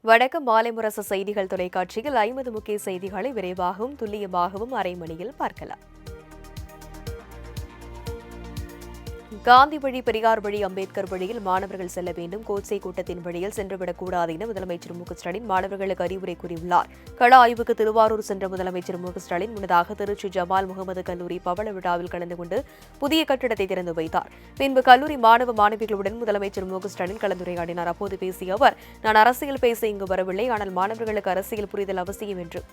வணக்கம். மாலை முரசு செய்திகள் தொலைக்காட்சியில் 50 முக்கிய செய்திகளை விரைவாகவும் துல்லியமாகவும் அரை மணியில் பார்க்கலாம். காந்தி வழி, பெரியார் வழி, அம்பேத்கர் வழியில் மாணவர்கள் செல்ல வேண்டும். கோட்சே கூட்டத்தின் வழியில் சென்றுவிடக்கூடாது என முதலமைச்சர் மு க ஸ்டாலின் மாணவர்களுக்கு அறிவுரை கூறியுள்ளார். கள ஆய்வுக்கு திருவாரூர் சென்ற முதலமைச்சர் மு க ஸ்டாலின் முன்னதாக திருச்சி ஜமால் முகமது கல்லூரி பவள விழாவில் கலந்து கொண்டு புதிய கட்டிடத்தை திறந்து வைத்தார். பின்பு கல்லூரி மாணவ மாணவிகளுடன் முதலமைச்சர் மு க ஸ்டாலின் கலந்துரையாடினார். அப்போது பேசிய அவர், நான் அரசியல் பேச இங்கு வரவில்லை, ஆனால் மாணவர்களுக்கு அரசியல் புரிதல் அவசியம் என்று.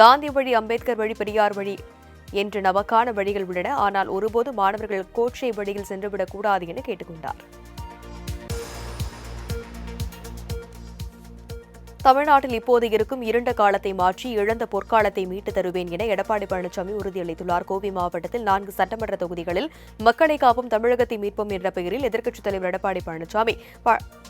காந்தி வழி, அம்பேத்கர் வழி, பெரியார் வழி என்று நமக்கான வழிகள் உள்ளன. ஆனால் ஒருபோது மாணவர்கள் கோட்சே வழியில் சென்றுவிடக் கூடாது என கேட்டுக் கொண்டார். தமிழ்நாட்டில் இப்போது இருக்கும் இருண்ட காலத்தை மாற்றி இழந்த பொற்காலத்தை மீட்டு தருவேன் என எடப்பாடி பழனிசாமி உறுதியளித்துள்ளார். கோவை மாவட்டத்தில் 4 சட்டமன்ற தொகுதிகளில் மக்களை காப்போம், தமிழகத்தை மீட்போம் என்ற பெயரில் எதிர்க்கட்சித் தலைவர் எடப்பாடி பழனிசாமி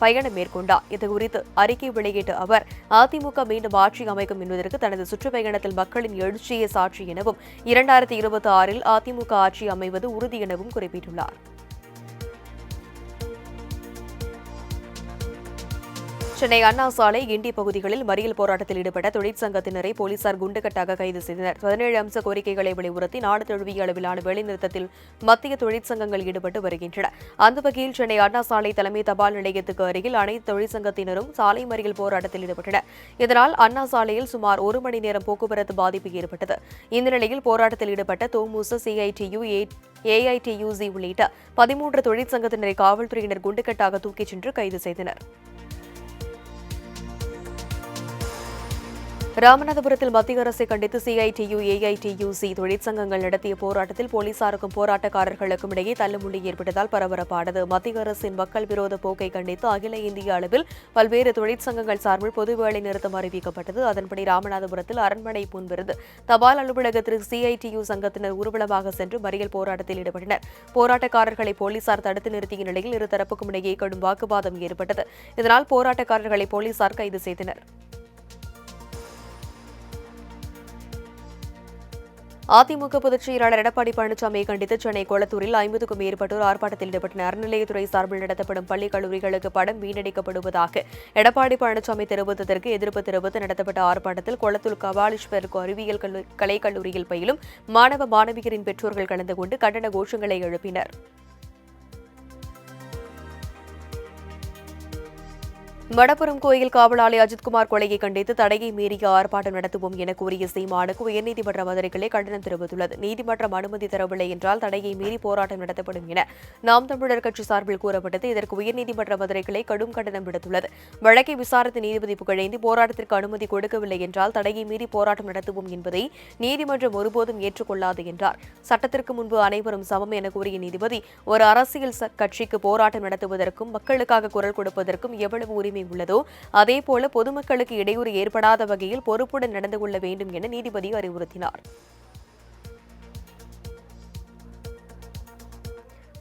பயணம் மேற்கொண்டார். இதுகுறித்து அறிக்கை வெளியிட்ட அவர், அதிமுக மீண்டும் ஆட்சி அமைக்கும் என்பதற்கு தனது சுற்றுப்பயணத்தில் மக்களின் எழுச்சியே சாட்சி எனவும் 2026இல் அதிமுக ஆட்சி அமைவது உறுதி எனவும் குறிப்பிட்டுள்ளார். சென்னை அண்ணா சாலை, கிண்டி பகுதிகளில் மறியல் போராட்டத்தில் ஈடுபட்ட தொழிற்சங்கத்தினரை போலீசார் குண்டுகட்டாக கைது செய்தனர். 17 அம்ச கோரிக்கைகளை வலியுறுத்தி நாடு தழுவிய அளவிலான வேலைநிறுத்தத்தில் மத்திய தொழிற்சங்கங்கள் ஈடுபட்டு வருகின்றன. அந்த வகையில் சென்னை அண்ணா சாலை தலைமை தபால் நிலையத்துக்கு அருகில் அனைத்து தொழிற்சங்கத்தினரும் சாலை மறியல் போராட்டத்தில் ஈடுபட்டனர். இதனால் அண்ணா சாலையில் சுமார் 1 மணி நேரம் போக்குவரத்து பாதிப்பு ஏற்பட்டது. இந்த நிலையில் போராட்டத்தில் ஈடுபட்ட தொமுச, சிஐடியு, ஏஐடியுசி உள்ளிட்ட 13 தொழிற்சங்கத்தினரை காவல்துறையினர் குண்டுகட்டாக தூக்கிச் சென்று கைது செய்தனர். ராமநாதபுரத்தில் மத்திய அரசை கண்டித்து சிஐடியு, ஏஐடியுசி தொழிற்சங்கங்கள் நடத்திய போராட்டத்தில் போலீசாருக்கும் போராட்டக்காரர்களுக்கும் இடையே தள்ளுமுள்ளி ஏற்பட்டதால் பரபரப்பானது. மத்திய அரசின் மக்கள் விரோத போக்கை கண்டித்து அகில இந்திய அளவில் பல்வேறு தொழிற்சங்கங்கள் சார்பில் பொது வேலை நிறுத்தம் அறிவிக்கப்பட்டது. அதன்படி ராமநாதபுரத்தில் அரண்மனை முன்பிருந்து தபால் அலுவலகத்திற்கு சிஐடியு சங்கத்தினர் ஊர்வலமாக சென்று மறியல் போராட்டத்தில் ஈடுபட்டனர். போராட்டக்காரர்களை போலீசார் தடுத்து நிறுத்திய நிலையில் இருதரப்புக்கும் இடையே கடும் வாக்குவாதம் ஏற்பட்டது. இதனால் போராட்டக்காரர்களை போலீசார் கைது செய்தனர். அதிமுக பொதுச் செயலாளர் எடப்பாடி பழனிசாமியை கண்டித்து சென்னை கொளத்தூரில் 50க்கும் மேற்பட்டோர் ஆர்ப்பாட்டத்தில் ஈடுபட்டனர். அறநிலையத்துறை சார்பில் நடத்தப்படும் பள்ளி கல்லூரிகளுக்கு பணம் வீணடிக்கப்படுவதாக எடப்பாடி பழனிசாமி தெரிவித்ததற்கு எதிர்ப்பு தெரிவித்து நடத்தப்பட்ட ஆர்ப்பாட்டத்தில் கொளத்தூர் கபாலீஸ்வர் அறிவியல் கலைக்கல்லூரியில் பயிலும் மாணவ மாணவியரின் பெற்றோர்கள் கலந்து கொண்டு கண்டன கோஷங்களை எழுப்பினர். மடப்புரம் கோயில் காவலாளி அஜித்குமார் கொலையை கண்டித்து தடையை மீறிய ஆர்ப்பாட்டம் நடத்துவோம் என கூறிய சீமானுக்கு உயர்நீதிமன்ற மதுரை கிளை கண்டனம் தெரிவித்துள்ளது. நீதிமன்றம் அனுமதி தரவில்லை என்றால் தடையை மீறி போராட்டம் நடத்தப்படும் என நாம் தமிழர் கட்சி சார்பில் கூறப்பட்டது. இதற்கு உயர்நீதிமன்ற மதுரை கிளை கடும் கண்டனம் விடுத்துள்ளது. வழக்கை விசாரித்த நீதிபதி புகழேந்தி, போராட்டத்திற்கு அனுமதி கொடுக்கவில்லை என்றால் தடையை மீறி போராட்டம் நடத்துவோம் என்பதை நீதிமன்றம் ஒருபோதும் ஏற்றுக்கொள்ளாது என்றார். சட்டத்திற்கு முன்பு அனைவரும் சமம் என கூறிய நீதிபதி, ஒரு அரசியல் கட்சிக்கு போராட்டம் நடத்துவதற்கும் மக்களுக்காக குரல் கொடுப்பதற்கும் எவ்வளவு உரிமை உள்ளதோ அதேபோல பொதுமக்களுக்கு இடையூறு ஏற்படாத வகையில் பொறுப்புடன் நடந்து கொள்ள வேண்டும் என நீதிபதி அறிவுறுத்தினார்.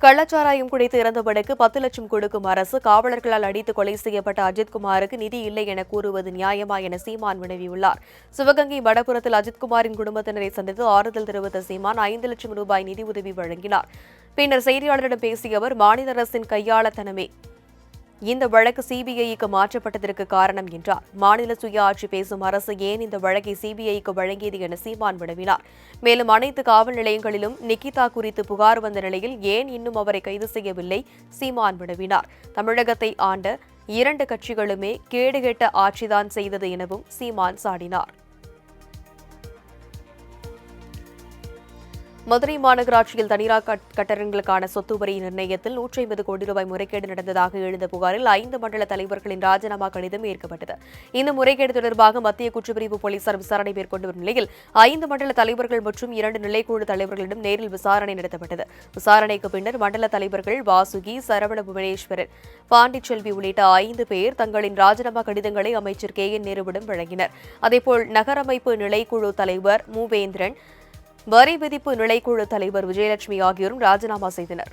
கள்ளச்சாராயம் குடித்து இறந்தவனுக்கு 10 லட்சம் கொடுக்கும் அரசு, காவலர்களால் அடித்து கொலை செய்யப்பட்ட அஜித்குமாருக்கு நிதி இல்லை என கூறுவது நியாயமா என சீமான் வினவியுள்ளார். சிவகங்கை மடப்புரத்தில் அஜித்குமாரின் குடும்பத்தினரை சந்தித்து ஆறுதல் தெரிவித்த சீமான் 5 லட்சம் ரூபாய் நிதி உதவி வழங்கினார். பின்னர் செய்தியாளரிடம் பேசிய அவர், மாநில அரசின் கையாளத்தனமே இந்த வழக்கு சிபிஐக்கு மாற்றப்பட்டதற்கு காரணம் என்றார். மாநில சுயாட்சி பேசும் அரசு ஏன் இந்த வழக்கை சிபிஐக்கு வழங்கியது என சீமான் வினவினார். மேலும் அனைத்து காவல் நிலையங்களிலும் நிகிதா குறித்து புகார் வந்த நிலையில் ஏன் இன்னும் அவரை கைது செய்யவில்லை சீமான் வினவினார். தமிழகத்தை ஆண்ட 2 கட்சிகளுமே கேடுகெட்ட ஆட்சிதான் செய்தது எனவும் சீமான் சாடினார். மதுரை மாநகராட்சியில் தனியார் கட்டடங்களுக்கான சொத்து வரி நிர்ணயத்தில் 150 கோடி ரூபாய் முறைகேடு நடந்ததாக எழுந்த புகாரில் 5 மண்டல தலைவர்களின் ராஜினாமா கடிதம் ஏற்கப்பட்டது. இந்த முறைகேடு தொடர்பாக மத்திய குற்றப்பிரிவு போலீசார் விசாரணை மேற்கொண்டு வரும் நிலையில் 5 மண்டல தலைவர்கள் மற்றும் 2 நிலைக்குழு தலைவர்களிடம் நேரில் விசாரணை நடத்தப்பட்டது. விசாரணைக்கு பின்னர் மண்டல தலைவர்கள் வாசுகி, சரவண புவனேஸ்வரன், பாண்டிச்செல்வி உள்ளிட்ட 5 பேர் தங்களின் ராஜினாமா கடிதங்களை அமைச்சர் KN நேருவிடம் வழங்கினர். அதேபோல் நகரமைப்பு நிலைக்குழு தலைவர் மூவேந்திரன், வரி விதிப்பு நிலைக்குழு தலைவர் விஜயலட்சுமி ஆகியோரும் ராஜினாமா செய்தனர்.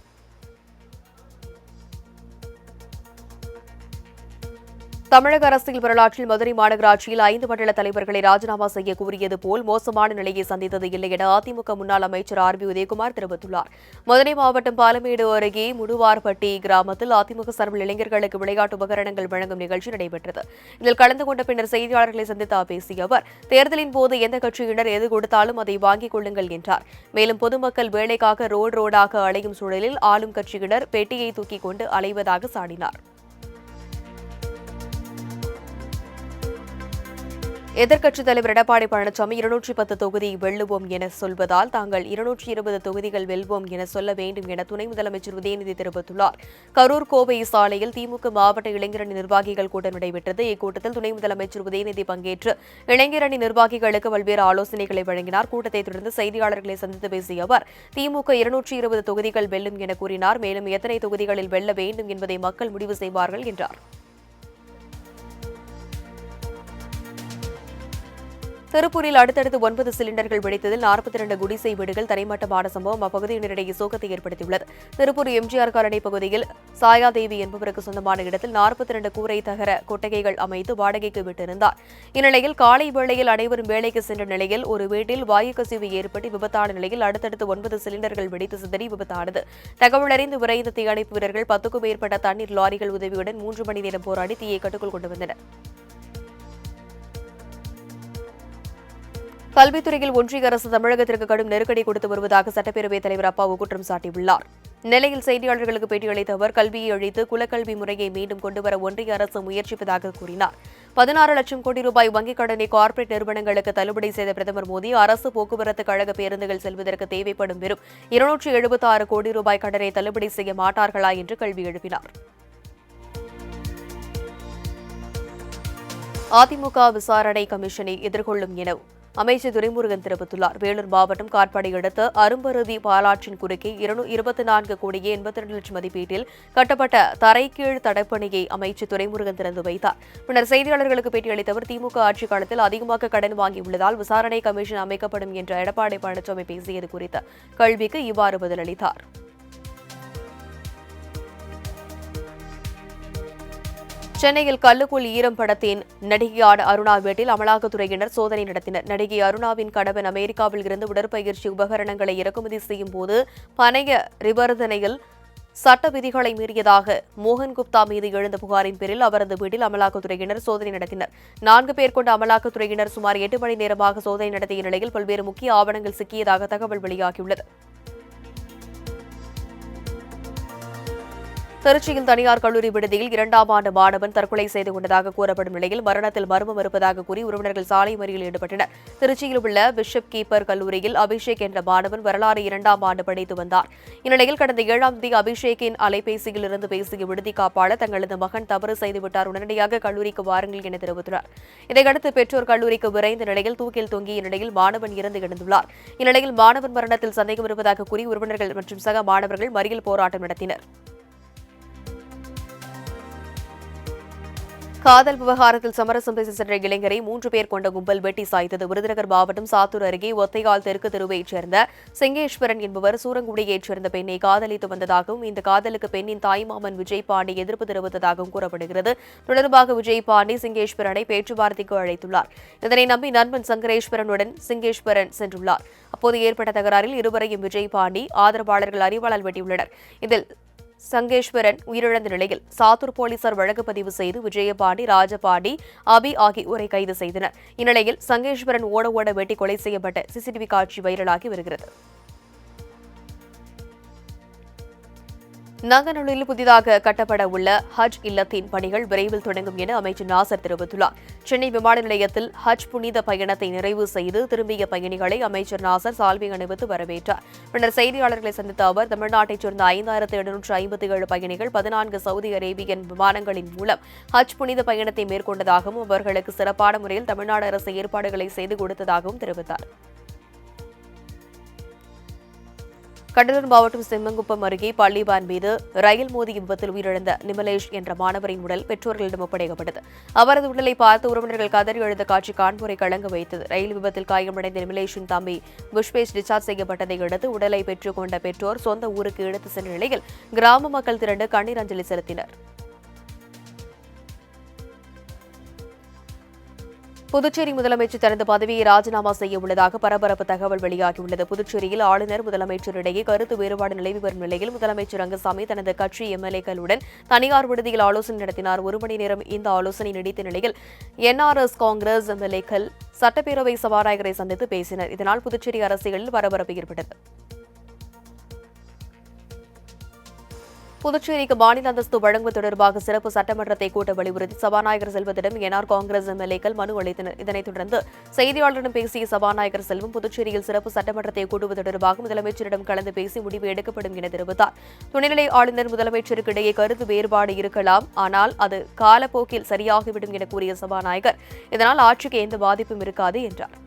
தமிழக அரசியல் வரலாற்றில் மதுரை மாநகராட்சியில் 5 மண்டல தலைவர்களை ராஜினாமா செய்ய கூறியது போல் மோசமான நிலையை சந்தித்தது இல்லை என அதிமுக முன்னாள் அமைச்சர் ஆர் பி உதயகுமார் தெரிவித்துள்ளார். மதுரை மாவட்டம் பாலமேடு அருகே முடுவார்பட்டி கிராமத்தில் அதிமுக சார்பில் இளைஞர்களுக்கு விளையாட்டு உபகரணங்கள் வழங்கும் நிகழ்ச்சி நடைபெற்றது. இதில் கலந்து கொண்ட பின்னர் செய்தியாளர்களை சந்தித்து பேசிய அவர், தேர்தலின் போது எந்த கட்சியினர் எது கொடுத்தாலும் அதை வாங்கிக் கொள்ளுங்கள் என்றார். மேலும் பொதுமக்கள் வேலைக்காக ரோடாக அலையும் சூழலில் ஆளும் கட்சியினர் பெட்டியை தூக்கிக் கொண்டு அலைவதாக சாடினார். எதிர்க்கட்சித் தலைவர் எடப்பாடி பழனிசாமி 210 தொகுதி வெல்லுவோம் என சொல்வதால் தாங்கள் 220 தொகுதிகள் வெல்வோம் என சொல்ல வேண்டும் என துணை முதலமைச்சர் உதயநிதி தெரிவித்துள்ளார். கரூர் கோவை சாலையில் திமுக மாவட்ட இளைஞரணி நிர்வாகிகள் கூட்டம் நடைபெற்றது. இக்கூட்டத்தில் துணை முதலமைச்சர் உதயநிதி பங்கேற்று இளைஞரணி நிர்வாகிகளுக்கு பல்வேறு ஆலோசனைகளை வழங்கினார். கூட்டத்தை தொடர்ந்து செய்தியாளர்களை சந்தித்து பேசிய அவர், திமுக 220 தொகுதிகள் வெல்லும் என கூறினார். மேலும் எத்தனை தொகுதிகளில் வெல்ல வேண்டும் என்பதை மக்கள் முடிவு செய்வார்கள் என்றார். திருப்பூரில் அடுத்தடுத்து 9 சிலிண்டர்கள் வெடித்ததில் 42 குடிசை வீடுகள் தரைமட்டமான சம்பவம் அப்பகுதியினரிடையே சோகத்தை ஏற்படுத்தியுள்ளது. திருப்பூர் எம்ஜிஆர் காலனி பகுதியில் சாயாதேவி என்பவருக்கு சொந்தமான இடத்தில் 42 கூரை தகர கொட்டகைகள் அமைத்து வாடகைக்கு விட்டிருந்தார். இந்நிலையில் காலை வேளையில் அனைவரும் வேலைக்கு சென்ற நிலையில் ஒரு வீட்டில் வாயு கசிவு ஏற்பட்டு விபத்தான நிலையில் அடுத்தடுத்து 9 சிலிண்டர்கள் வெடித்து சிதறி விபத்தானது. தகவல் அறிந்து விரைந்த தீயணைப்பு வீரர்கள் 10க்கும் மேற்பட்ட தண்ணீர் லாரிகள் உதவியுடன் 3 மணி நேரம் போராடி தீயை கட்டுக்குள் கொண்டு வந்தனர். கல்வித்துறையில் ஒன்றிய அரசு தமிழகத்திற்கு கடும் நெருக்கடி கொடுத்து வருவதாக சட்டப்பேரவைத் தலைவர் அப்பாவு குற்றம் சாட்டியுள்ளார். நெல்லையில் செய்தியாளர்களுக்கு பேட்டியளித்த அவர், கல்வியை அழித்து குலக்கல்வி முறையை மீண்டும் கொண்டுவர ஒன்றிய அரசு முயற்சிப்பதாக கூறினார். 16 லட்சம் கோடி ரூபாய் வங்கிக் கடனை கார்ப்பரேட் நிறுவனங்களுக்கு தள்ளுபடி செய்த பிரதமர் மோடி, அரசு போக்குவரத்து கழக பேருந்துகள் செல்வதற்கு தேவைப்படும் வெறும் 276 கோடி ரூபாய் கடனை தள்ளுபடி செய்ய மாட்டார்களா என்று கேள்வி எழுப்பினார். அதிமுக விசாரணை கமிஷனை எதிர்கொள்ளும் என அமைச்சர் துரைமுருகன் தெரிவித்துள்ளார். வேலூர் மாவட்டம் காட்பாடி அடுத்த அரும்பருதி பாலாற்றின் குறுக்கே 24 கோடியே 82 லட்சம் மதிப்பீட்டில் கட்டப்பட்ட தரைக்கீழ் தடுப்பணையை அமைச்சர் துரைமுருகன் திறந்து வைத்தார். பின்னர் செய்தியாளர்களுக்கு பேட்டியளித்த அவர், திமுக ஆட்சிக் காலத்தில் அதிகமாக கடன் வாங்கியுள்ளதால் விசாரணை கமிஷன் அமைக்கப்படும் என்ற எடப்பாடி பழனிசாமி பேசியது குறித்த கேள்விக்கு இவ்வாறு பதிலளித்தார். சென்னையில் கல்லுக்குள் ஈரம் படத்தின் நடிகையான அருணா வீட்டில் அமலாக்கத்துறையினர் சோதனை நடத்தினர். நடிகை அருணாவின் கணவன் அமெரிக்காவில் இருந்து உடற்பயிற்சி உபகரணங்களை இறக்குமதி செய்யும் போது பணைய நிபந்தனையில் சட்ட விதிகளை மீறியதாக மோகன் குப்தா மீது எழுந்த புகாரின் பேரில் அவரது வீட்டில் அமலாக்கத்துறையினர் சோதனை நடத்தினர். 4 பேர் கொண்ட அமலாக்கத்துறையினர் சுமார் 8 மணி நேரமாக சோதனை நடத்திய நிலையில் பல்வேறு முக்கிய ஆவணங்கள் சிக்கியதாக தகவல் வெளியாகியுள்ளது. திருச்சியில் தனியார் கல்லூரி விடுதியில் 2ஆம் ஆண்டு மாணவன் தற்கொலை செய்து கொண்டதாக கூறப்படும் நிலையில் மரணத்தில் மர்மம் இருப்பதாக கூறி உறவினர்கள் சாலை மறியலில் ஈடுபட்டனர். திருச்சியில் உள்ள பிஷப் கீப்பர் கல்லூரியில் அபிஷேக் என்ற மாணவன் வரலாறு 2ஆம் ஆண்டு படித்து வந்தார். இந்நிலையில் கடந்த 7ஆம் தேதி அபிஷேக்கின் அலைபேசியில் இருந்து பேசிய விடுதி காப்பாளர் தங்களது மகன் தவறு செய்துவிட்டார், உடனடியாக கல்லூரிக்கு வாருங்கள் என தெரிவித்துள்ளார். இதையடுத்து பெற்றோர் கல்லூரிக்கு விரைந்த நிலையில் தூக்கில் தொங்கிய நிலையில் மாணவன் இறந்து கிடந்துள்ளார். இந்நிலையில் மாணவன் மரணத்தில் சந்தேகம் இருப்பதாக கூறி உறவினர்கள் மற்றும் சக மாணவர்கள் மறியல் போராட்டம் நடத்தினர். காதல் விவகாரத்தில் சமரசம் பேச சென்ற இளைஞரை 3 பேர் கொண்ட கும்பல் வெட்டி சாய்த்தது. விருதுநகர் மாவட்டம் சாத்தூர் அருகே ஒத்தையால் தெற்கு தெருவைச் சேர்ந்த சிங்கேஸ்வரன் என்பவர் சூரங்குடியைச் சேர்ந்த பெண்ணை காதலித்து வந்ததாகவும் இந்த காதலுக்கு பெண்ணின் தாய்மாமன் விஜய் பாண்டி எதிர்ப்பு தெரிவித்ததாகவும் கூறப்படுகிறது. தொடர்பாக விஜய் பாண்டி சிங்கேஸ்வரனை பேச்சுவார்த்தைக்கு அழைத்துள்ளார். இதனை நம்பி நண்பன் சங்கரேஸ்வரனுடன் சிங்கேஸ்வரன் சென்றுள்ளார். அப்போது ஏற்பட்ட தகராறில் இருவரையும் விஜய் பாண்டி ஆதரவாளர்கள் அறிவாளால் வெட்டியுள்ளனர். இதில் சங்கேஸ்வரன் உயிரிழந்த நிலையில் சாத்தூர் போலீசார் வழக்கு பதிவு செய்து விஜயபாண்டி, ராஜபாண்டி, அபி ஆகியோரை கைது செய்தனர். இந்நிலையில் சங்கேஸ்வரன் ஓட வெட்டி கொலை செய்யப்பட்ட சிசிடிவி காட்சி வைரலாகி வருகிறது. நங்கநல்லூரில் புதிதாக கட்டப்பட உள்ள ஹஜ் இல்லத்தின் பணிகள் விரைவில் தொடங்கும் என அமைச்சர் நாசர் தெரிவித்துள்ளார். சென்னை விமான நிலையத்தில் ஹஜ் புனித பயணத்தை நிறைவு செய்து திரும்பிய பயணிகளை அமைச்சர் நாசர் சால்வை அணிவித்து வரவேற்றார். பின்னர் செய்தியாளர்களை சந்தித்த அவர், தமிழ்நாட்டைச் சேர்ந்த 5757 பயணிகள் 14 சவுதி அரேபியன் விமானங்களின் மூலம் ஹஜ் புனித பயணத்தை மேற்கொண்டதாகவும் அவர்களுக்கு சிறப்பான முறையில் தமிழ்நாடு அரசு ஏற்பாடுகளை செய்து கொடுத்ததாகவும் தெரிவித்தார். கடலூர் மாவட்டம் செம்மங்குப்பம் அருகே பள்ளி வேன் மீது ரயில் மோதி விபத்தில் உயிரிழந்த நிமலேஷ் என்ற மாணவரின் உடல் பெற்றோர்களிடம் ஒப்படைக்கப்பட்டது. அவரது உடலை பார்த்து உறவினர்கள் கதறி எழுந்த காட்சி காண்போரை கலங்க வைத்தது. ரயில் விபத்தில் காயமடைந்த நிமலேஷின் தம்பி புஷ்பேஷ் டிஸ்சார்ஜ் செய்யப்பட்டதை அடுத்து உடலை பெற்றுக் கொண்ட பெற்றோர் சொந்த ஊருக்கு எடுத்து சென்ற நிலையில் கிராம மக்கள் திரண்டு கண்ணீர் அஞ்சலி செலுத்தினர். புதுச்சேரி முதலமைச்சர் தனது பதவியை ராஜினாமா செய்ய உள்ளதாக பரபரப்பு தகவல் வெளியாகியுள்ளது. புதுச்சேரியில் ஆளுநர் முதலமைச்சர் இடையே கருத்து வேறுபாடு நிலவி வரும் நிலையில் முதலமைச்சர் ரங்கசாமி தனது கட்சி எம்எல்ஏக்களுடன் தனியார் விடுதியில் ஆலோசனை நடத்தினார். 1 மணி நேரம் இந்த ஆலோசனை நீடித்த நிலையில் என்ஆர்எஸ் காங்கிரஸ் எம்எல்ஏக்கள் சட்டப்பேரவை சபாநாயகரை சந்தித்து பேசினர். இதனால் புதுச்சேரி அரசியலில் பரபரப்பு ஏற்பட்டது. புதுச்சேரிக்கு மாநில அந்தஸ்து வழங்குவது தொடர்பாக சிறப்பு சட்டமன்றத்தை கூட்ட வலியுறுத்தி சபாநாயகர் செல்வத்திடம் என்ஆர் காங்கிரஸ் எம்எல்ஏக்கள் மனு அளித்தனர். இதனைத் தொடர்ந்து செய்தியாளரிடம் பேசிய சபாநாயகர் செல்வம், புதுச்சேரியில் சிறப்பு சட்டமன்றத்தை கூட்டுவது தொடர்பாக முதலமைச்சரிடம் கலந்து பேசி முடிவு எடுக்கப்படும் என தெரிவித்தார். துணைநிலை ஆளுநர் முதலமைச்சருக்கு இடையே கருத்து வேறுபாடு இருக்கலாம், ஆனால் அது காலப்போக்கில் சரியாகிவிடும் என கூறிய சபாநாயகர், இதனால் ஆட்சிக்கு எந்த பாதிப்பும் இருக்காது என்றார்.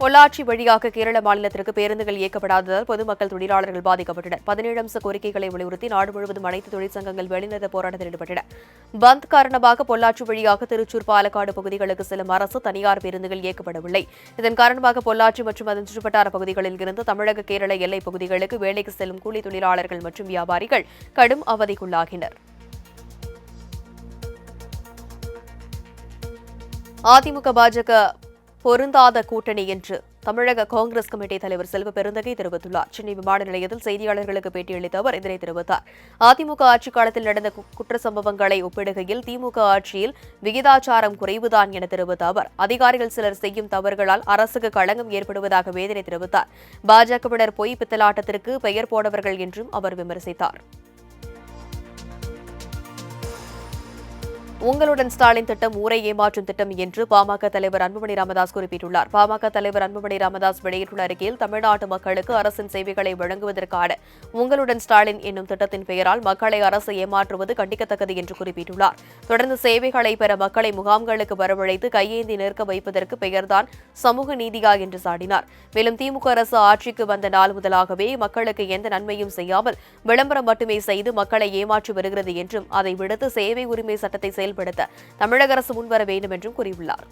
பொள்ளாச்சி வழியாக கேரள மாநிலத்திற்கு பேருந்துகள் இயக்கப்படாததால் பொதுமக்கள் தொழிலாளர்கள் பாதிக்கப்பட்டனர். 17 அம்ச கோரிக்கைகளை வலியுறுத்தி நாடு முழுவதும் அனைத்து தொழிற்சங்கங்கள் வெளிநடப்பு போராட்டத்தில் ஈடுபட்டன. பந்த் காரணமாக பொள்ளாச்சி வழியாக திருச்சூர், பாலக்காடு பகுதிகளுக்கு செல்லும் அரசு தனியார் பேருந்துகள் இயக்கப்படவில்லை. இதன் காரணமாக பொள்ளாச்சி மற்றும் அதன் சுற்றுவட்டார பகுதிகளில் இருந்து தமிழக கேரள எல்லைப் பகுதிகளுக்கு வேலைக்கு செல்லும் கூலி தொழிலாளர்கள் மற்றும் வியாபாரிகள் கடும் அவதிக்குள்ளாகினர். அதிமுக பாஜக பொருந்தாத கூட்டணி என்று தமிழக காங்கிரஸ் கமிட்டி தலைவர் செல்வ பெருந்தகை தெரிவித்துள்ளார். சென்னை விமான நிலையத்தில் செய்தியாளர்களுக்கு பேட்டியளித்த அவர் இதனை தெரிவித்தார். அதிமுக ஆட்சிக் காலத்தில் நடந்த குற்ற சம்பவங்களை ஒப்பிடுகையில் திமுக ஆட்சியில் விகிதாச்சாரம் குறைவுதான் என தெரிவித்த அவர், அதிகாரிகள் சிலர் செய்யும் தவறுகளால் அரசுக்கு களங்கம் ஏற்படுவதாக வேதனை தெரிவித்தார். பாஜகவினர் பொய் பித்தலாட்டத்திற்கு பெயர் போனவர்கள் என்றும் அவர் விமர்சித்தார். உங்களுடன் ஸ்டாலின் திட்டம் ஊரை ஏமாற்றும் திட்டம் என்று பாமக தலைவர் அன்புமணி ராமதாஸ் குறிப்பிட்டுள்ளார். பாமக தலைவர் அன்புமணி ராமதாஸ் வெளியிட்டுள்ள அறிக்கையில், தமிழ்நாட்டு மக்களுக்கு அரசின் சேவைகளை வழங்குவதற்கான உங்களுடன் ஸ்டாலின் என்னும் திட்டத்தின் பெயரால் மக்களை அரசு ஏமாற்றுவது கண்டிக்கத்தக்கது என்று குறிப்பிட்டுள்ளார். தொடர்ந்து சேவைகளை பெற மக்களை முகாம்களுக்கு வரவழைத்து கையேந்தி நிற்க வைப்பதற்கு பெயர்தான் சமூக நீதியா என்று சாடினார். மேலும் திமுக அரசு ஆட்சிக்கு வந்த நாள் முதலாகவே மக்களுக்கு எந்த நன்மையும் செய்யாமல் விளம்பரம் மட்டுமே செய்து மக்களை ஏமாற்றி வருகிறது என்றும், அதை விடுத்து சேவை உரிமை சட்டத்தை செயல்படுத்த தமிழக அரசு முன்வர வேண்டும் என்றும் கூறியுள்ளார்.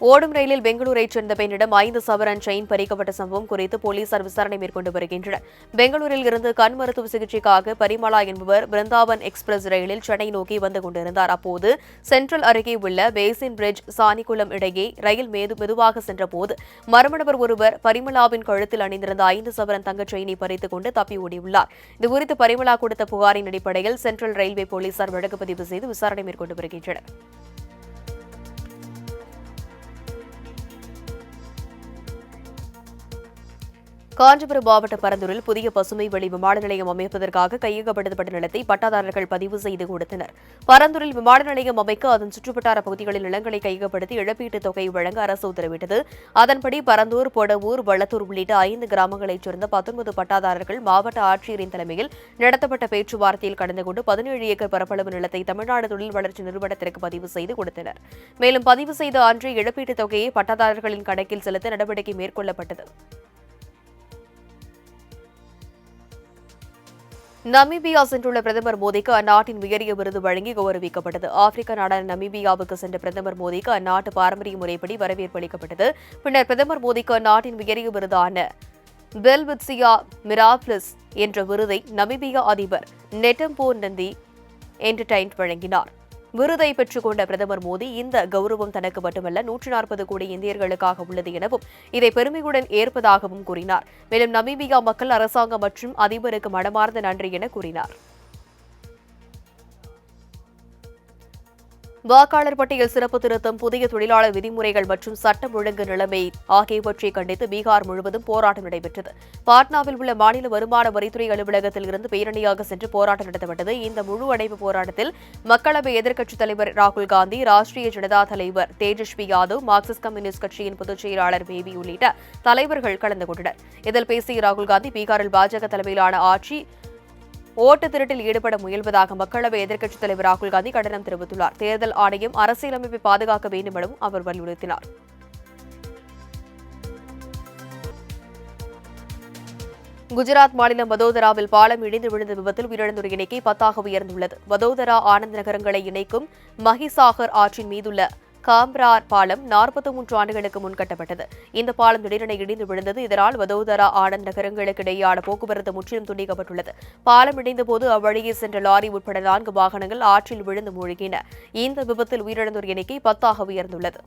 ஓடும் ரயிலில் பெங்களூரைச் சேர்ந்த பெண்ணிடம் 5 சவரன் செயின் பறிக்கப்பட்ட சம்பவம் குறித்து போலீசார் விசாரணை மேற்கொண்டு வருகின்றனர். பெங்களூரில் இருந்து கண் மருத்துவ சிகிச்சைக்காக பரிமளா என்பவர் பிருந்தாவன் எக்ஸ்பிரஸ் ரயிலில் சென்னை நோக்கி வந்து கொண்டிருந்தார். அப்போது சென்ட்ரல் அருகே உள்ள பேசின் பிரிட்ஜ் சானிக்குளம் இடையே ரயில் மெதுவாக சென்றபோது மர்ம நபர் ஒருவர் பரிமளாவின் கழுத்தில் அணிந்திருந்த 5 சவரன் தங்கச் செயினை பறித்துக் கொண்டு தப்பி ஓடியுள்ளார். இதுகுறித்து பரிமளா கொடுத்த புகாரின் அடிப்படையில் சென்ட்ரல் ரயில்வே போலீசார் வழக்கு பதிவு செய்து விசாரணை மேற்கொண்டு வருகின்றனர். காஞ்சிபுரம் மாவட்ட பரந்தூரில் புதிய பசுமை வழி விமான நிலையம் அமைப்பதற்காக கையகப்படுத்தப்பட்ட நிலத்தை பட்டாதாரர்கள் பதிவு செய்து கொடுத்தனர். பரந்தூரில் விமான நிலையம் அமைக்க அதன் சுற்றுவட்டார பகுதிகளில் நிலங்களை கையகப்படுத்தி இழப்பீட்டுத் தொகை வழங்க அரசு உத்தரவிட்டது. அதன்படி பரந்தூர், பொடவூர், வளத்தூர் உள்ளிட்ட 5 கிராமங்களைச் சேர்ந்த 19 பட்டாதாரர்கள் மாவட்ட ஆட்சியரின் தலைமையில் நடத்தப்பட்ட பேச்சுவார்த்தையில் கலந்து கொண்டு 17 ஏக்கர் பரப்பளவு நிலத்தை தமிழ்நாடு தொழில் வளர்ச்சி நிறுவனத்திற்கு பதிவு செய்து கொடுத்தனர். மேலும் பதிவு செய்த அன்றே இழப்பீட்டுத் தொகையை பட்டாதாரர்களின் கணக்கில் செலுத்த நடவடிக்கை மேற்கொள்ளப்பட்டது. நமீபியா சென்றுள்ள பிரதமர் மோடிக்கு அந்நாட்டின் உயரிய விருது வழங்கி கௌரவிக்கப்பட்டது. ஆப்பிரிக்க நாடான நமீபியாவுக்கு சென்ற பிரதமர் மோடிக்கு அந்நாட்டு பாரம்பரிய முறைப்படி வரவேற்பு அளிக்கப்பட்டது. பின்னர் பிரதமர் மோடிக்கு அந்நாட்டின் உயரிய விருதான பெல்விட்சியா மிராபிளிஸ் என்ற விருதை நமீபியா அதிபர் நெட்டம்போ நந்தி என்டர்டைன் வழங்கினார். விருதை பெற்றுக் கொண்ட பிரதமர் மோடி, இந்த கௌரவம் தனக்கு மட்டுமல்ல 140 கோடி இந்தியர்களுக்காக உள்ளது எனவும் இதை பெருமையுடன் ஏற்பதாகவும் கூறினார். மேலும் நமீபியா மக்கள், அரசாங்கம் மற்றும் அதிபருக்கு மனமார்ந்த நன்றி என கூறினார். வாக்காளர் பட்டியல் சிறப்பு திருத்தம், புதிய தொழிலாளர் விதிமுறைகள் மற்றும் சட்டம் ஒழுங்கு நிலைமை ஆகியவற்றை கண்டித்து பீகார் முழுவதும் போராட்டம் நடைபெற்றது. பாட்னாவில் உள்ள மாநில வருமான வரித்துறை அலுவலகத்தில் இருந்து பேரணியாக சென்று போராட்டம் நடத்தப்பட்டது. இந்த முழு அடைப்பு போராட்டத்தில் மக்களவை எதிர்க்கட்சித் தலைவர் ராகுல் காந்தி, ராஷ்டிரிய ஜனதா தலைவர் தேஜஸ்வி யாதவ், மார்க்சிஸ்ட் கம்யூனிஸ்ட் கட்சியின் பொதுச் செயலாளர் பேபி உள்ளிட்ட தலைவர்கள் கலந்து கொண்டனர். இதில் பேசிய ராகுல் காந்தி, பீகாரில் பாஜக தலைமையிலான ஆட்சி ஓட்டு திருட்டில் ஈடுபட முயல்வதாக மக்களவை எதிர்க்கட்சித் தலைவர் ராகுல் காந்தி கண்டனம் தெரிவித்துள்ளார். தேர்தல் ஆணையம் அரசியலமைப்பை பாதுகாக்க வேண்டும் எனவும் அவர் வலியுறுத்தினார். குஜராத் மாநிலம் வதோதராவில் பாலம் இடிந்து விழுந்த விபத்தில் உயிரிழந்தோர் எண்ணிக்கை 10 உயர்ந்துள்ளது. வதோதரா ஆனந்த் நகரங்களை இணைக்கும் மஹிசாகர் ஆற்றின் மீதுள்ள காம்ரார் பாலம் 43 ஆண்டுகளுக்கு முன் கட்டப்பட்டது. இந்த பாலம் திடீரென இடிந்து விழுந்தது. இதனால் வதோதரா ஆனந்த் நகரங்களுக்கு இடையேயான போக்குவரத்து முற்றிலும் துண்டிக்கப்பட்டுள்ளது. பாலம் இடிந்தபோது அவ்வழியே சென்ற லாரி உட்பட 4 வாகனங்கள் ஆற்றில் விழுந்து மூழ்கின. இந்த விபத்தில் உயிரிழந்தோர் எண்ணிக்கை 10 உயர்ந்துள்ளது.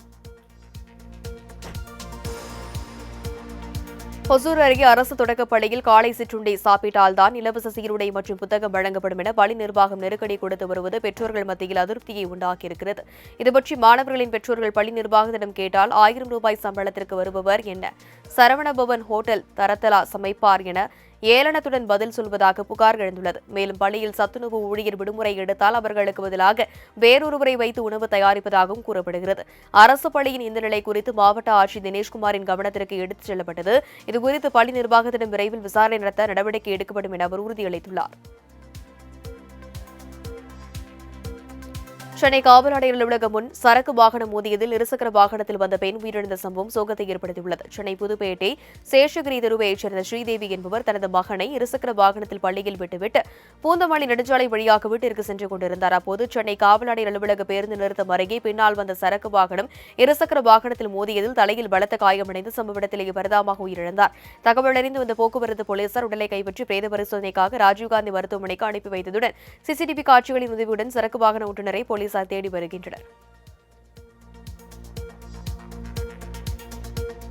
ஹொசூர் அருகே அரசு தொடக்கப் பள்ளியில் காலை சிற்றுண்டி சாப்பிட்டால்தான் இலவச சீருடை மற்றும் புத்தகம் வழங்கப்படும் என பள்ளி நிர்வாகம் நெருக்கடி கொடுத்து வருவது பெற்றோர்கள் மத்தியில் அதிருப்தியை உண்டாக்கியிருக்கிறது. இதுபற்றி மாணவர்களின் பெற்றோர்கள் பள்ளி நிர்வாகத்திடம் கேட்டால் 1000 ரூபாய் சம்பளத்திற்கு வருபவர் என்ன சரவணபவன் ஹோட்டல் தரத்தலா சமைப்பார் என ஏளனத்துடன் பதில் சொல்வதாக புகார் எழுந்துள்ளது. மேலும் பள்ளியில் சத்துணவு ஊழியர் விடுமுறை எடுத்தால் அவர்களுக்கு பதிலாக வேறொருவரை வைத்து உணவு தயாரிப்பதாகவும் கூறப்படுகிறது. அரசு பள்ளியின் இந்த நிலை குறித்து மாவட்ட ஆட்சியர் தினேஷ்குமாரின் கவனத்திற்கு எடுத்துச் செல்லப்பட்டது. இதுகுறித்து பள்ளி நிர்வாகத்திடம் விரைவில் விசாரணை நடத்த நடவடிக்கை எடுக்கப்படும் என அவர் உறுதியளித்துள்ளார். சென்னை காவல் ஆணையர் அலுவலகம் முன் சரக்கு வாகனம் மோதியதில் இருசக்கர வாகனத்தில் வந்த பெண் உயிரிழந்த சம்பவம் சோகத்தை ஏற்படுத்தியுள்ளது. சென்னை புதுப்பேட்டை சேஷகிரி தெருவைச் சேர்ந்த ஸ்ரீதேவி என்பவர் தனது மகனை இருசக்கர வாகனத்தில் பள்ளியில் விட்டுவிட்டு பூந்தமல்லி நெடுஞ்சாலை வழியாக வீட்டிற்கு சென்று கொண்டிருந்தார். அப்போது சென்னை காவல் ஆணையர் அலுவலக பேருந்து நிறுத்தம் அருகே பின்னால் வந்த சரக்கு வாகனம் இருசக்கர வாகனத்தில் மோதியதில் தலையில் பலத்த காயமடைந்து சம்பவ இடத்திலேயே பரிதாபமாக உயிரிழந்தார். தகவல் அறிந்து வந்த போக்குவரத்து போலீசார் உடலை கைப்பற்றி பிரேத பரிசோதனைக்காக ராஜீவ்காந்தி மருத்துவமனைக்கு அனுப்பி வைத்ததுடன் சிசிடிவி காட்சிகளின் உதவியுடன் சரக்கு வாகன ஓட்டுநரை போலீசார் தேடி வருகின்றனர்.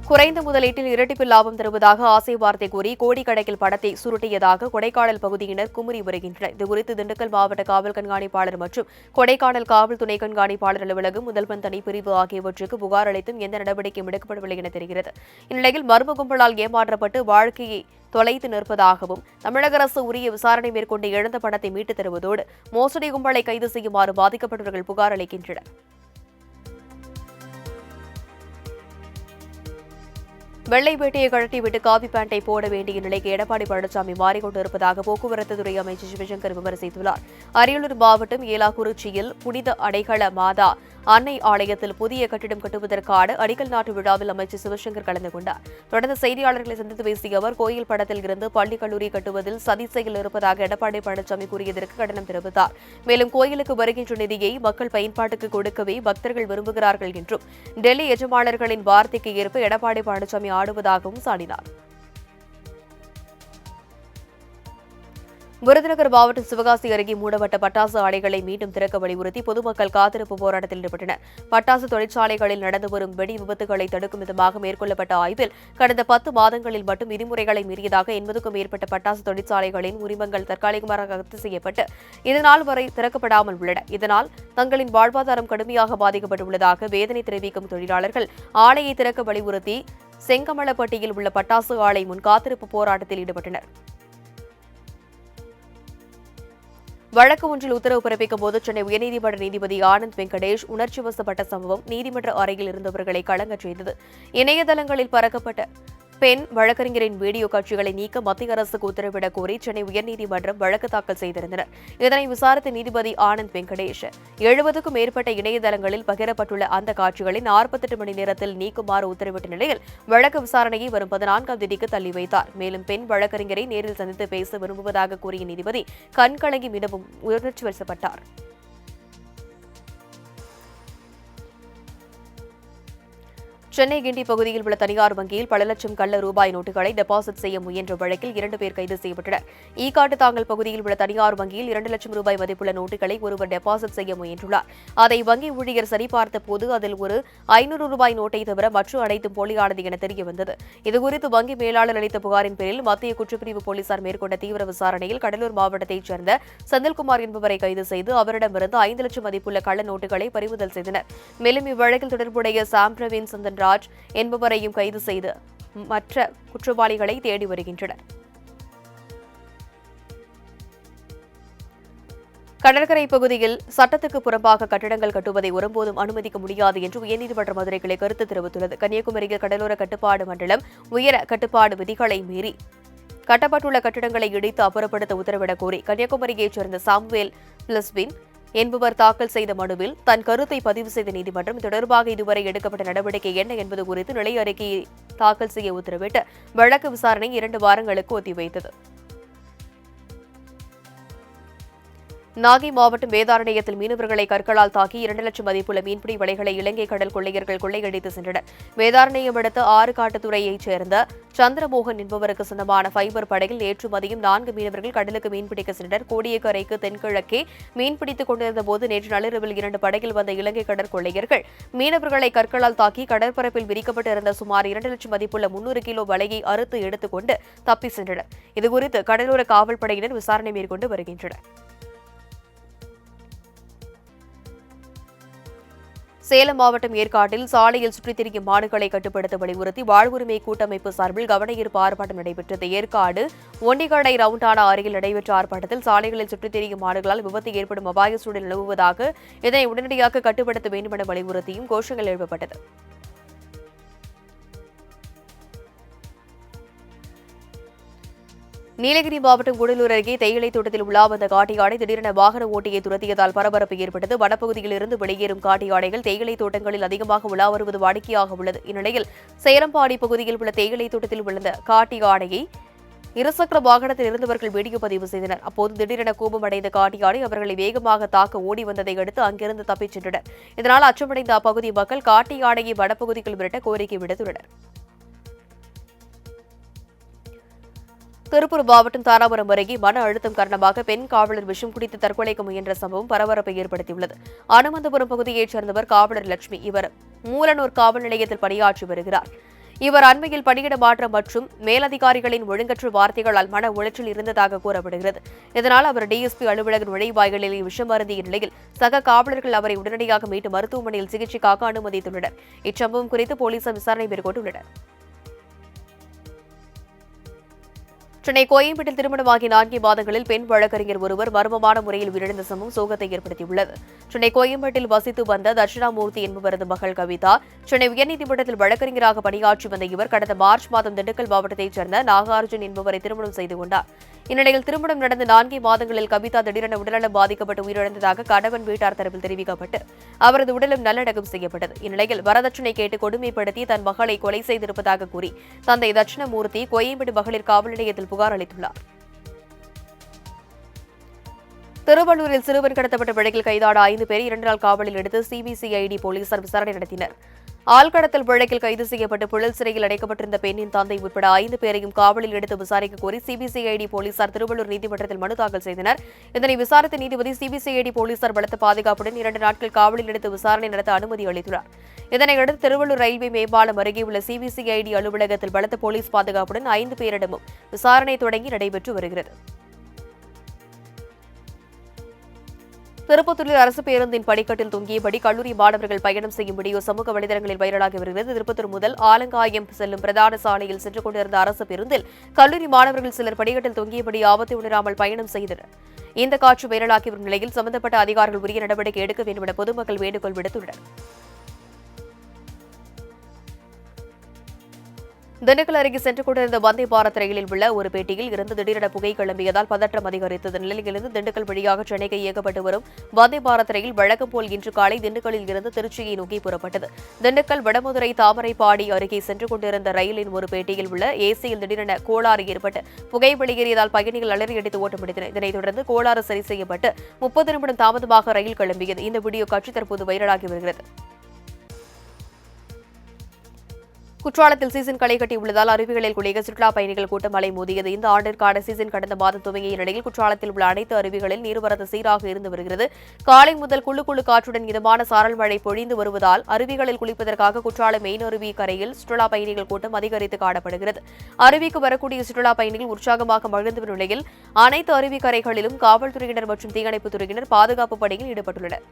குறைந்த முதலீட்டில் இரட்டிப்பு லாபம் தருவதாக ஆசை வார்த்தை கூறி கோடிக்கணக்கில் பணத்தை சுருட்டியதாக கொடைக்கானல் பகுதியினர் குமுறி வருகின்றனர். இதுகுறித்து திண்டுக்கல் மாவட்ட காவல் கண்காணிப்பாளர் மற்றும் கொடைக்கானல் காவல் துணை கண்காணிப்பாளர் அலுவலகம், முதல்வன் தனிப்பிரிவு ஆகியவற்றுக்கு புகார் அளித்தும் எந்த நடவடிக்கையும் எடுக்கப்படவில்லை என தெரிகிறது. இந்நிலையில் மர்ம கும்பலால் ஏமாற்றப்பட்டு வாழ்க்கையை தொலைத்து நிற்பதாகவும் தமிழக அரசு உரிய விசாரணை மேற்கொண்டு இழந்த பணத்தை மீட்டுத் தருவதோடு மோசடி கும்பலை கைது செய்யுமாறு பாதிக்கப்பட்டவர்கள் புகார் அளிக்கின்றனர். வெள்ளை வேட்டையை கழட்டிவிட்டு காவி பேண்டை போட வேண்டிய நிலைக்கு எடப்பாடி பழனிசாமி மாறிக்கொண்டிருப்பதாக போக்குவரத்து துறை அமைச்சர் சிவசங்கர் விமர்சித்துள்ளார். அரியலூர் மாவட்டம் ஏலாக்குறிச்சியில் புனித அடைக்கல மாதா அன்னை ஆலயத்தில் புதிய கட்டிடம் கட்டுவதற்கான அடிக்கல் நாட்டு விழாவில் அமைச்சர் சிவசங்கர் கலந்து கொண்டார். தொடர்ந்து செய்தியாளர்களை சந்தித்து பேசிய அவர், கோயில் படத்தில் இருந்து பள்ளி கல்லூரி கட்டுவதில் சதி செயல் இருப்பதாக எடப்பாடி பழனிசாமி கூறியதற்கு கண்டனம் தெரிவித்தார். மேலும் கோயிலுக்கு வருகின்ற நிதியை மக்கள் பயன்பாட்டுக்கு கொடுக்கவே பக்தர்கள் விரும்புகிறார்கள் என்றும் டெல்லி எஜமானர்களின் வார்த்தைக்கு ஏற்ப எடப்பாடி பழனிசாமி ஆடுவதாகவும் சாடினார். விருதுநகர் மாவட்டம் சிவகாசி அருகே மூடப்பட்ட பட்டாசு ஆலைகளை மீண்டும் திறக்க வலியுறுத்தி பொதுமக்கள் காத்திருப்பு போராட்டத்தில் ஈடுபட்டனர். பட்டாசு தொழிற்சாலைகளில் நடந்து வரும் வெடி விபத்துகளை தடுக்கும் விதமாக மேற்கொள்ளப்பட்ட ஆய்வில் கடந்த 10 மாதங்களில் மட்டும் விதிமுறைகளை மீறியதாக 80க்கும் மேற்பட்ட பட்டாசு தொழிற்சாலைகளின் உரிமங்கள் தற்காலிகமாக ரத்து செய்யப்பட்டு இதனால் வரை திறக்கப்படாமல் உள்ளன. இதனால் தங்களின் வாழ்வாதாரம் கடுமையாக பாதிக்கப்பட்டுள்ளதாக வேதனை தெரிவிக்கும் தொழிலாளர்கள் ஆலையை திறக்க வலியுறுத்தி செங்கமலப்பட்டியில் உள்ள பட்டாசு ஆலை முன் காத்திருப்பு போராட்டத்தில் ஈடுபட்டனர். வழக்கு ஒன்றில் உத்தரவு பிறப்பிக்கும் போது சென்னை உயர்நீதிமன்ற நீதிபதி ஆனந்த் வெங்கடேஷ் உணர்ச்சி வசப்பட்ட சம்பவம் நீதிமன்ற அறையில் இருந்தவர்களை கலங்கச் செய்தது. இணையதளங்களில் பரப்பப்பட்ட பெண் வழக்கறிஞரின் வீடியோ காட்சிகளை நீக்க மத்திய அரசுக்கு உத்தரவிடக் கோரி சென்னை உயர்நீதிமன்றம் வழக்கு தாக்கல் செய்திருந்தனர். இதனை விசாரித்த நீதிபதி ஆனந்த் வெங்கடேஷ் 70க்கும் மேற்பட்ட இணையதளங்களில் பகிரப்பட்டுள்ள அந்த காட்சிகளை 48 மணி நேரத்தில் நீக்குமாறு உத்தரவிட்ட நிலையில் வழக்கு விசாரணையை வரும் 14ஆம் தேதிக்கு தள்ளி வைத்தார். மேலும் பெண் வழக்கறிஞரை நேரில் சந்தித்து பேச விரும்புவதாக கூறிய நீதிபதி கண்கலங்கி மிகவும் உணர்ச்சி வசப்பட்டார். சென்னை கிண்டி பகுதியில் உள்ள தனியார் வங்கியில் பல லட்சம் கள்ள ரூபாய் நோட்டுகளை டெபாசிட் செய்ய முயன்ற வழக்கில் 2 பேர் கைது செய்யப்பட்டனர். ஈக்காட்டுத்தாங்கல் பகுதியில் உள்ள தனியார் வங்கியில் 2 லட்சம் ரூபாய் மதிப்புள்ள நோட்டுகளை ஒருவர் டெபாசிட் செய்ய முயன்றுள்ளார். அதை வங்கி ஊழியர் சரிபார்த்த போது அதில் ஒரு 500 ரூபாய் நோட்டை தவிர மற்ற அனைத்தும் போலியானது என தெரியவந்தது. இதுகுறித்து வங்கி மேலாளர் அளித்த புகாரின் பேரில் மத்திய குற்றப்பிரிவு போலீசார் மேற்கொண்ட தீவிர விசாரணையில் கடலூர் மாவட்டத்தைச் சேர்ந்த செந்தில்குமார் என்பவரை கைது செய்து அவரிடமிருந்து 5 லட்சம் மதிப்புள்ள கள்ள நோட்டுகளை பறிமுதல் செய்தனர். மேலும் இவ்வழக்கில் தொடர்புடைய சாம் பிரவீன் சந்தன் ராஜ் என்பவரையும் கைது செய்து மற்ற குற்றவாளிகளை தேடி வருகின்றனர். கடற்கரை பகுதியில் சட்டத்துக்கு புறம்பாக கட்டடங்கள் கட்டுவதை ஒருபோதும் அனுமதிக்க முடியாது என்று உயர்நீதிமன்ற மதுரை கிளை கருத்து தெரிவித்துள்ளது. கன்னியாகுமரியில் கடலோர கட்டுப்பாடு மண்டலம் உயர கட்டுப்பாடு விதிகளை மீறி கட்டப்பட்டுள்ள கட்டடங்களை இடித்து அப்புறப்படுத்த உத்தரவிடக் கோரி கன்னியாகுமரியைச் சேர்ந்த சாமுவேல் பிளஸ்பின் என்பவர் தாக்கல் செய்த மனுவில் தன் கருத்தை பதிவு செய்த நீதிமன்றம் தொடர்பாக இதுவரை எடுக்கப்பட்ட நடவடிக்கை என்ன என்பது குறித்து நிலை அறிக்கையை தாக்கல் செய்ய உத்தரவிட்டு வழக்கு விசாரணை 2 வாரங்களுக்கு ஒத்திவைத்தது. நாகை மாவட்டம் வேதாரண்யத்தில் மீனவர்களை கற்களால் தாக்கி 2 லட்சம் மதிப்புள்ள மீன்பிடி வலைகளை இலங்கை கடல் கொள்ளையர்கள் கொள்ளையடித்து சென்றனர். வேதாரண்யம் அடுத்த ஆறுகாட்டுத்துறையைச் சேர்ந்த சந்திரமோகன் என்பவருக்கு சொந்தமான ஃபைபர் படகில் நேற்று மதியம் 4 மீனவர்கள் கடலுக்கு மீன்பிடிக்க சென்றனர். கோடியக்கரைக்கு தென்கிழக்கே மீன்பிடித்துக் கொண்டிருந்த போது நேற்று நள்ளிரவில் 2 படகில் வந்த இலங்கை கடற்கொள்ளையர்கள் மீனவர்களை கற்களால் தாக்கி கடற்பரப்பில் விரிக்கப்பட்டிருந்த சுமார் 2 லட்சம் மதிப்புள்ள 300 கிலோ வலையை அறுத்து எடுத்துக்கொண்டு தப்பி சென்றனர். இதுகுறித்து கடலோர காவல்படையினர் விசாரணை மேற்கொண்டு வருகின்றனர். சேலம் மாவட்டம் ஏற்காட்டில் சாலையில் சுற்றித் திரியும் மாடுகளை கட்டுப்படுத்த வலியுறுத்தி வாழ்வுரிமை கூட்டமைப்பு சார்பில் கவனஈர்ப்பு ஆர்ப்பாட்டம் நடைபெற்றது. ஏற்காடு ஒண்டிகடை ரவுண்டானா அருகில் நடைபெற்ற ஆர்ப்பாட்டத்தில் சாலைகளில் சுற்றித் திரியும் மாடுகளால் விபத்து ஏற்படும் அபாய சூழல் நிலவுவதாக, இதனை உடனடியாக கட்டுப்படுத்த வேண்டுமென வலியுறுத்தியும் கோஷங்கள் எழுப்பப்பட்டது. நீலகிரி மாவட்டம் கூடலூர் அருகே தேயிலை தோட்டத்தில் உலா வந்த காட்டு யானை திடீரென வாகன ஓட்டியை துரத்தியதால் பரபரப்பு ஏற்பட்டது. வனப்பகுதியில் இருந்து வெளியேறும் காட்டு யானைகள் தேயிலை தோட்டங்களில் அதிகமாக உலா வருவது வாடிக்கையாக உள்ளது. இந்நிலையில் சேரம்பாடி பகுதியில் உள்ள தேயிலை தோட்டத்தில் விழுந்த காட்டு யானையை இருசக்கர வாகனத்தில் இருந்தவர்கள் வீடியோ பதிவு செய்தனர். அப்போது திடீரென கோபமடைந்த காட்டு யானை அவர்களை வேகமாக தாக்க ஓடி வந்ததை அடுத்து அங்கிருந்து தப்பிச் சென்றனர். இதனால் அச்சமடைந்த அப்பகுதி மக்கள் காட்டு யானையை வனப்பகுதிக்குள் விரட்ட கோரிக்கை விடுத்துள்ளனர். திருப்பூர் மாவட்டம் தாராபுரம் அருகே மன அழுத்தம் காரணமாக பெண் காவலர் விஷம் குடித்து தற்கொலைக்கு முயன்ற சம்பவம் பரபரப்பை ஏற்படுத்தியுள்ளது. அனுமந்தபுரம் பகுதியைச் சேர்ந்தவர் காவலர் லட்சுமி. இவர் மூலனூர் காவல் நிலையத்தில் பணியாற்றி வருகிறார். இவர் அண்மையில் பணியிட மாற்றம் மற்றும் மேலதிகாரிகளின் ஒழுங்கற்ற வார்த்தைகளால் மன உளைச்சல் இருந்ததாக கூறப்படுகிறது. இதனால் அவர் டிஎஸ்பி அலுவலக நுழைவாயிலில் விஷம் அருந்திய நிலையில் சக காவலர்கள் அவரை உடனடியாக மீட்டு மருத்துவமனையில் சிகிச்சைக்காக அனுமதித்துள்ளனர். இச்சம்பவம் குறித்து போலீசார் விசாரணை மேற்கொண்டுள்ளனர். சென்னை கோயம்பேட்டில் திருமணமாகி 4 மாதங்களில் பெண் வழக்கறிஞர் ஒருவர் மர்மமான முறையில் உயிரிழந்த சம்பவம் சோகத்தை ஏற்படுத்தியுள்ளது. சென்னை கோயம்பேட்டில் வசித்து வந்த தட்சிணாமூர்த்தி என்பவரது மகள் கவிதா சென்னை உயர்நீதிமன்றத்தில் வழக்கறிஞராக பணியாற்றி வந்த இவர் கடந்த மார்ச் மாதம் திண்டுக்கல் மாவட்டத்தைச் சேர்ந்த நாகார்ஜுன் என்பவரை திருமணம் செய்து கொண்டார். இந்நிலையில் திருமணம் நடந்த 4 மாதங்களில் கவிதா திடீரென உடல்நலம் பாதிக்கப்பட்டு உயிரிழந்ததாக கணவன் வீட்டார் தரப்பில் தெரிவிக்கப்பட்டு அவரது உடலும் நல்லடக்கம் செய்யப்பட்டது. இந்நிலையில் வரதட்சணை கேட்டு கொடுமைப்படுத்தி தன் மகளை கொலை செய்திருப்பதாக கூறி தந்தை தட்சிணாமூர்த்தி கோயம்பேடு மகளிர் காவல் நிலையத்தில் புகார் அளித்துள்ளார். திருவள்ளூரில் சிறுவன் கடத்தப்பட்ட வழக்கில் கைதான 5 பேரை 2 நாள் காவலில் எடுத்து சிபிசிஐடி போலீசார் விசாரணை நடத்தினர். ஆள்கடத்தல் வழக்கில் கைது செய்யப்பட்டு புழல் சிறையில் அடைக்கப்பட்டிருந்த பெண்ணின் தந்தை உட்பட 5 பேரையும் காவலில் எடுத்து விசாரிக்க கோரி சிபிசிஐடி போலீசார் திருவள்ளூர் நீதிமன்றத்தில் மனு தாக்கல் செய்தனர். இதனை விசாரித்த நீதிபதி சிபிசிஐடி போலீசார் பலத்த பாதுகாப்புடன் 2 நாட்கள் காவலில் எடுத்து விசாரணை நடத்த அனுமதி அளித்துள்ளார். இதனையடுத்து திருவள்ளூர் ரயில்வே மேம்பாலம் அருகே உள்ள சிபிசிஐடி அலுவலகத்தில் பலத்த போலீஸ் பாதுகாப்புடன் 5 பேரிடமும் விசாரணை தொடங்கி நடைபெற்று வருகிறது. திருப்பத்தூரில் அரசு பேருந்தின் படிக்கட்டில் தொங்கியபடி கல்லூரி மாணவர்கள் பயணம் செய்யும் வீடியோ சமூக வலைதளங்களில் வைரலாகி வருகிறது. திருப்பத்தூர் முதல் ஆலங்காயம் செல்லும் பிரதான சாலையில் சென்று கொண்டிருந்த அரசு பேருந்தில் கல்லூரி மாணவர்கள் சிலர் படிக்கட்டில் தொங்கியபடி ஆபத்தை உணராமல் பயணம் செய்தனர். இந்த காட்சி வைரலாகி வரும் நிலையில் சம்பந்தப்பட்ட அதிகாரிகள் உரிய நடவடிக்கை எடுக்க வேண்டும் என பொதுமக்கள் வேண்டுகோள் விடுத்துள்ளனர். திண்டுக்கல் அருகே சென்று கொண்டிருந்த வந்தே பாரத் ரயிலில் உள்ள ஒரு பெட்டியில் இருந்து திடீரென புகை கிளம்பியதால் பதற்றம் அதிகரித்தது. நிலையிலிருந்து திண்டுக்கல் வழியாக சென்னைக்கு இயக்கப்பட்டு வரும் வந்தே பாரத் ரயில் வழக்கம் போல் இன்று காலை திண்டுக்கல்லில் இருந்து திருச்சியை நோக்கி புறப்பட்டது. திண்டுக்கல் வடமதுரை தாமரைப்பாடி அருகே சென்று கொண்டிருந்த ரயிலின் ஒரு பெட்டியில் உள்ள ஏசியில் திடீரென கோளாறு ஏற்பட்டு புகை வெளியேறியதால் பயணிகள் அலறியடித்து ஓட்டம் பிடித்தனர். இதனைத் தொடர்ந்து கோளாறு சரி செய்யப்பட்டு 30 நிமிடம் தாமதமாக ரயில் கிளம்பியது. இந்த வீடியோ காட்சி தற்போது வைரலாகி வருகிறது. குற்றாலத்தில் சீசன் களை கட்டியுள்ளதால் அருவிகளில் குளிக்க சுற்றுலா பயணிகள் கூட்டம் அலை மோதியது. இந்த ஆண்டிற்கான சீசன் கடந்த மாதம் துவங்கிய நிலையில் குற்றாலத்தில் உள்ள அனைத்து அருவிகளில் நீர்வரத்து சீராக இருந்து வருகிறது. காலை முதல் குழு குழு காற்றுடன் இதமான சாரல் மழை பொழிந்து வருவதால் அருவிகளில் குளிப்பதற்காக குற்றாலம் மெயின் அருவி கரையில் சுற்றுலா பயணிகள் கூட்டம் அதிகரித்து காணப்படுகிறது. அருவிக்கு வரக்கூடிய சுற்றுலா பயணிகள் உற்சாகமாக மகிழ்ந்து வரும் நிலையில் அனைத்து அருவி கரைகளிலும் காவல்துறையினர் மற்றும் தீயணைப்புத் துறையினர் பாதுகாப்பு பணியில் ஈடுபட்டுள்ளனர்.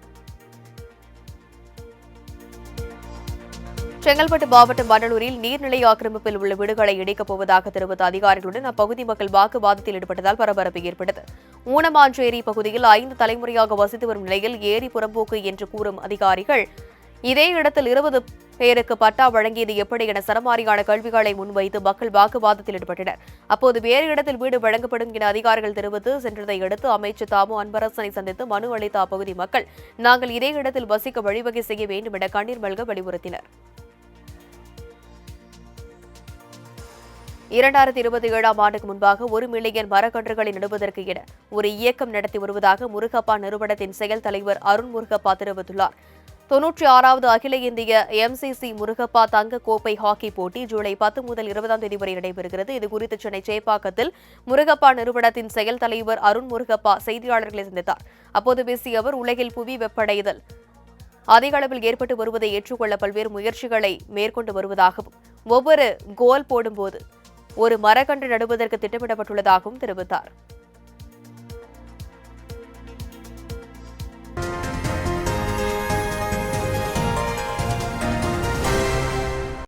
செங்கல்பட்டு மாவட்டம் வண்டலூரில் நீர்நிலை ஆக்கிரமிப்பில் உள்ள வீடுகளை இடிக்கப் போவதாக தெரிவித்த அதிகாரிகளுடன் அப்பகுதி மக்கள் வாக்குவாதத்தில் ஈடுபட்டதால் பரபரப்பு ஏற்பட்டது. ஊனமாஞ்சேரி பகுதியில் 5 தலைமுறையாக வசித்து வரும் நிலையில் ஏரி புறம்போக்கு என்று கூறும் அதிகாரிகள் இதே இடத்தில் 20 பேருக்கு பட்டா வழங்கியது எப்படி என சரமாரியான கேள்விகளை முன்வைத்து மக்கள் வாக்குவாதத்தில் ஈடுபட்டனர். அப்போது வேறு இடத்தில் வீடு வழங்கப்படும் என அதிகாரிகள் தெரிவித்து சென்றதை அடுத்து அமைச்சர் தாமு அன்பரசனை சந்தித்து மனு அளித்த அப்பகுதி மக்கள் நாங்கள் இதே இடத்தில் வசிக்க வழிவகை செய்ய வேண்டும் என கண்ணீர் மல்க வலியுறுத்தினர். 2027ஆம் ஆண்டுக்கு முன்பாக 1 மில்லியன் மரக்கன்றுகளை நடுவதற்கு என ஒரு இயக்கம் நடத்தி வருவதாக முருகப்பா நிறுவனத்தின் செயல் தலைவர் அருண் முருகப்பா தெரிவித்துள்ளார். 96வது அகில இந்திய MCC முருகப்பா தங்க கோப்பை ஹாக்கி போட்டி ஜூலை 10 முதல் 20ஆம் தேதி வரை நடைபெறுகிறது. இதுகுறித்து சென்னை சேப்பாக்கத்தில் முருகப்பா நிறுவனத்தின் செயல் தலைவர் அருண் முருகப்பா செய்தியாளர்களை சந்தித்தார். அப்போது பேசிய அவர், உலகில் புவி வெப்படைதல் அதிக அளவில் ஏற்பட்டு வருவதை ஏற்றுக்கொள்ள பல்வேறு முயற்சிகளை மேற்கொண்டு வருவதாகவும் ஒவ்வொரு கோல் போடும்போது ஒரு மரக்கன்று நடுவதற்கு திட்டமிடப்பட்டுள்ளதாகவும் தெரிவித்தார்.